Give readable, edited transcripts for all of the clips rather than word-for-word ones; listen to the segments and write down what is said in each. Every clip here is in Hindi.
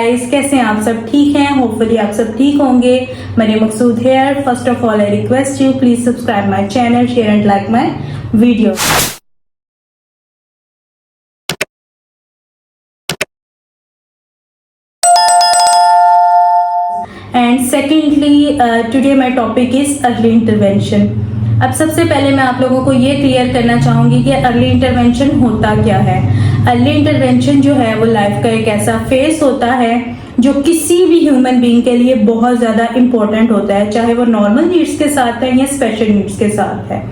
गाइस, कैसे हैं आप सब? ठीक हैं? होपफुली आप सब ठीक होंगे। Maryam Maqsood here. First of all I request you please subscribe my channel, share and like my video. And secondly today my topic is early intervention. अब सबसे पहले मैं आप लोगों को ये क्लियर करना चाहूंगी कि अर्ली इंटरवेंशन होता क्या है। अर्ली इंटरवेंशन जो है वो लाइफ का एक ऐसा फेस होता है जो किसी भी ह्यूमन बीइंग के लिए बहुत ज्यादा इंपॉर्टेंट होता है, चाहे वो नॉर्मल नीड्स के साथ है या स्पेशल नीड्स के साथ है।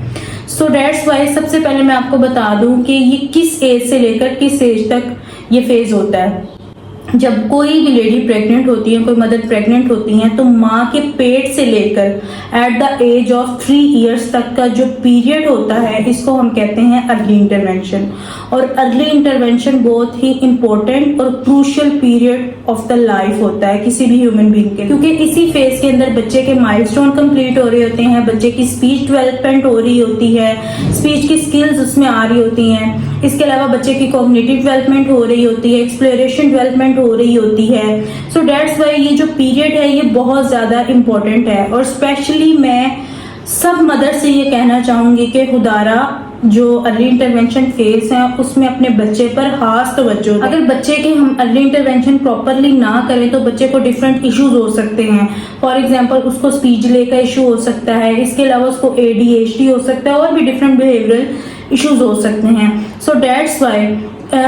सो दैट्स वाई सबसे पहले मैं आपको बता दूं कि ये किस एज से लेकर किस एज तक ये फेज होता है। जब कोई भी लेडी प्रेग्नेंट होती है, कोई मदर प्रेग्नेंट होती है, तो माँ के पेट से लेकर at the age of 3 years तक का जो पीरियड होता है, इसको हम कहते हैं अर्ली इंटरवेंशन। और अर्ली इंटरवेंशन बहुत ही इंपॉर्टेंट और crucial period of the life होता है किसी भी ह्यूमन बीइंग के, क्योंकि इसी फेज के अंदर बच्चे के माइलस्टोन कंप्लीट हो रहे होते हैं, बच्चे की स्पीच डेवलपमेंट हो रही होती है, स्पीच की स्किल्स उसमें आ रही होती हैं। इसके अलावा बच्चे की कॉग्निटिव डेवलपमेंट हो रही होती है, एक्सप्लोरेशन डेवलपमेंट हो रही होती है। सो दैट्स वाई ये जो पीरियड है ये बहुत ज्यादा इंपॉर्टेंट है। और स्पेशली मैं सब मदर से ये कहना चाहूंगी कि खुदारा जो अर्ली इंटरवेंशन फेज है उसमें अपने बच्चे पर खास तवज्जो दें। अगर बच्चे के हम अर्ली इंटरवेंशन प्रॉपरली ना करें तो बच्चे को डिफरेंट इश्यूज हो सकते हैं। फॉर एग्जांपल उसको स्पीच डिले का इशू हो सकता है, इसके अलावा उसको ADHD हो सकता है और भी डिफरेंट बिहेवियरल इश्यूज हो सकते हैं। सो दैट्स वाई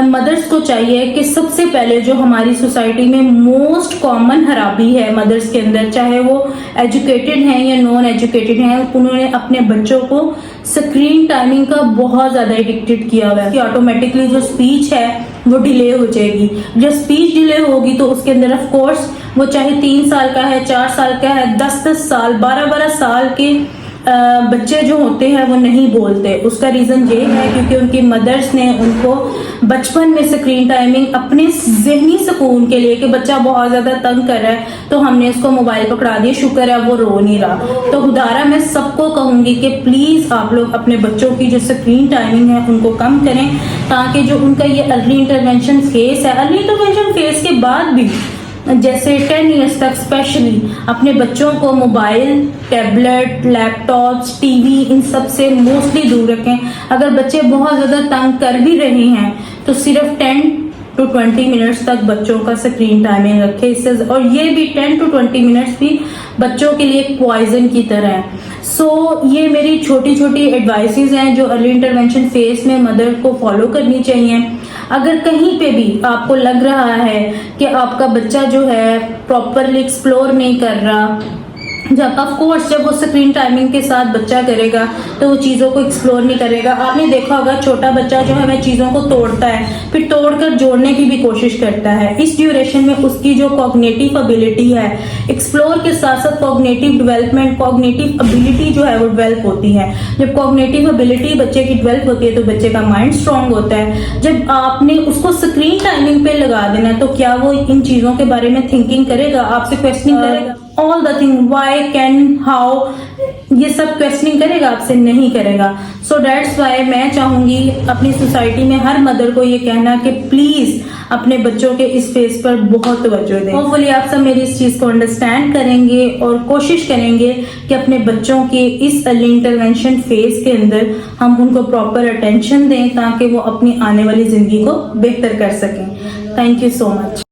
मदर्स को चाहिए कि सबसे पहले जो हमारी सोसाइटी में मोस्ट कॉमन खराबी है मदर्स के अंदर, चाहे वो एजुकेटेड हैं या नॉन एजुकेटेड हैं, उन्होंने अपने बच्चों को स्क्रीन टाइमिंग का बहुत ज्यादा एडिक्टेड किया हुआ है कि ऑटोमेटिकली जो स्पीच है वो डिले हो जाएगी। जब स्पीच डिले होगी तो उसके अंदर ऑफ कोर्स वो चाहे 3 साल का है, 4 साल का है, 10-10 साल, 12-12 साल के बच्चे जो होते हैं वो नहीं बोलते। उसका रीजन ये है क्योंकि उनकी मदर्स ने उनको बचपन में स्क्रीन टाइमिंग अपने जहनी सुकून के लिए कि बच्चा बहुत ज्यादा तंग कर रहा है तो हमने उसको मोबाइल पकड़ा दिया, शुक्र है वो रो नहीं रहा। तो खुदारा मैं सबको कहूंगी कि प्लीज आप लोग अपने बच्चों की जो स्क्रीन टाइमिंग है उनको कम करें, ताकि जो उनका ये अर्ली इंटरवेंशन फेज है, अर्ली इंटरवेंशन फेज के बाद भी जैसे 10 इयर्स तक स्पेशली अपने बच्चों को मोबाइल, टैबलेट, लैपटॉप्स, टीवी इन सब से मोस्टली दूर रखें। अगर बच्चे बहुत ज्यादा तंग कर भी रहे हैं तो सिर्फ 10 to 20 मिनट्स तक बच्चों का स्क्रीन टाइमिंग रखें। इससे और ये भी 10 to 20 मिनट्स भी बच्चों के लिए पॉइजन की तरह है। सो ये मेरी छोटी छोटी एडवाइसेस हैं जो अर्ली इंटरवेंशन फेज में मदर को फॉलो करनी चाहिए। अगर कहीं पे भी आपको लग रहा है कि आपका बच्चा जो है प्रॉपरली एक्सप्लोर नहीं कर रहा, जब ऑफ कोर्स जब वो स्क्रीन टाइमिंग के साथ बच्चा करेगा तो वो चीज़ों को एक्सप्लोर नहीं करेगा। आपने देखा होगा छोटा बच्चा जो है वह चीज़ों को तोड़ता है, फिर तोड़कर जोड़ने की भी कोशिश करता है। इस ड्यूरेशन में उसकी जो कॉग्निटिव एबिलिटी है, एक्सप्लोर के साथ साथ कॉग्निटिव डेवलपमेंट, कॉग्निटिव एबिलिटी जो है वो डेवलप होती है। जब कॉग्निटिव एबिलिटी बच्चे की डेवलप होती है तो बच्चे का माइंड स्ट्रांग होता है। जब आपने उसको स्क्रीन टाइमिंग पे लगा देना तो क्या वो इन चीज़ों के बारे में थिंकिंग करेगा, आपसे क्वेश्चनिंग करेगा? All the thing why, can, how, ये सब क्वेश्चनिंग करेगा, आपसे नहीं करेगा। सो दैट्स वाई मैं चाहूंगी अपनी सोसाइटी में हर मदर को ये कहना कि प्लीज अपने बच्चों के इस फेज पर बहुत तवज्जो दें। होपफुली आप सब मेरी इस चीज को अंडरस्टैंड करेंगे और कोशिश करेंगे कि अपने बच्चों के इस अर्ली इंटरवेंशन फेज के अंदर हम उनको प्रॉपर अटेंशन दें ताकि वो अपनी आने वाली जिंदगी को बेहतर कर सकें। Thank you so much.